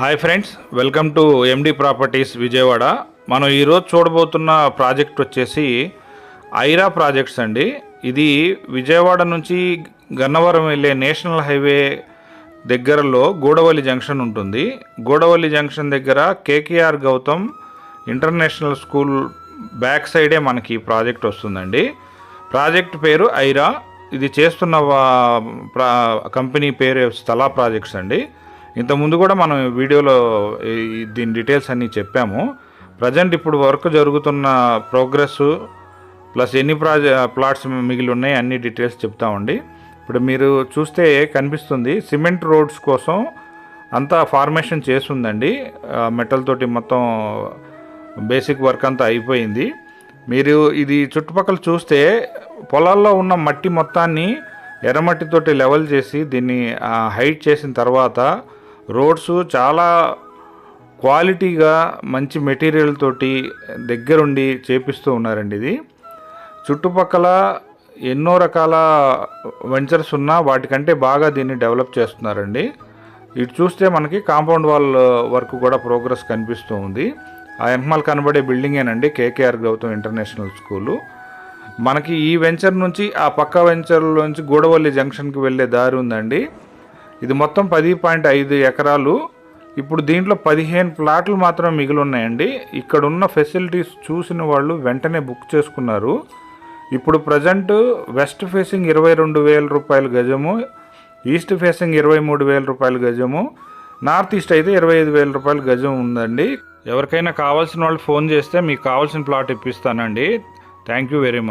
Hi friends, welcome to MD properties Vijayawada. మనం ఈరోజు చూడబోతున్న project వచ్చేసి ఐరా ప్రాజెక్ట్స్ అండి. ఇది విజయవాడ నుంచి గన్నవరం వెళ్ళే నేషనల్ హైవే దగ్గరలో గూడవల్లి జంక్షన్ ఉంటుంది. గూడవల్లి జంక్షన్ దగ్గర KKR Gautam international school back సైడే మనకి ఈ ప్రాజెక్ట్ వస్తుందండి. ప్రాజెక్ట్ పేరు ఐరా. ఇది చేస్తున్న కంపెనీ పేరు స్థలా ప్రాజెక్ట్స్ అండి. ఇంతకుముందు కూడా మనం వీడియోలో దీని డీటెయిల్స్ అన్నీ చెప్పాము. ప్రజెంట్ ఇప్పుడు వర్క్ జరుగుతున్న ప్రోగ్రెస్ ప్లస్ ఎన్ని ప్లాట్స్ మిగిలి ఉన్నాయి అన్ని డీటెయిల్స్ చెప్తామండి. ఇప్పుడు మీరు చూస్తే కనిపిస్తుంది సిమెంట్ రోడ్స్ కోసం అంతా ఫార్మేషన్ చేస్తుందండి. మెటల్ తోటి మొత్తం బేసిక్ వర్క్ అంతా అయిపోయింది. మీరు ఇది చుట్టుపక్కల చూస్తే పొలాల్లో ఉన్న మట్టి మొత్తాన్ని ఎర్రమట్టితోటి లెవెల్ చేసి దీన్ని హైట్ చేసిన తర్వాత రోడ్స్ చాలా క్వాలిటీగా మంచి మెటీరియల్ తోటి దగ్గరుండి చేపిస్తూ ఉన్నారండి. ఇది చుట్టుపక్కల ఎన్నో రకాల వెంచర్స్ ఉన్నా వాటికంటే బాగా దీన్ని డెవలప్ చేస్తున్నారండి. ఇటు చూస్తే మనకి కాంపౌండ్ వాల్ వర్క్ కూడా ప్రోగ్రెస్ కనిపిస్తూ ఉంది. ఆ వెనకమాల కనబడే బిల్డింగేనండి కేకేఆర్ గౌతమ్ ఇంటర్నేషనల్ స్కూలు. మనకి ఈ వెంచర్ నుంచి ఆ పక్క వెంచర్లోంచి గూడవల్లి జంక్షన్కి వెళ్ళే దారి ఉందండి. ఇది మొత్తం 10.5 ఎకరాలు. ఇప్పుడు దీంట్లో 15 ప్లాట్లు మాత్రం మిగిలి ఉన్నాయండి. ఇక్కడున్న ఫెసిలిటీస్ చూసిన వాళ్ళు వెంటనే బుక్ చేసుకున్నారు. ఇప్పుడు ప్రజెంట్ వెస్ట్ ఫేసింగ్ 22,000 రూపాయల గజము, ఈస్ట్ ఫేసింగ్ 23,000 రూపాయల గజము, నార్త్ ఈస్ట్ అయితే 25,000 రూపాయల గజం ఉందండి. ఎవరికైనా కావాల్సిన వాళ్ళు ఫోన్ చేస్తే మీకు కావాల్సిన ప్లాట్ ఇప్పిస్తానండి. Thank you very much.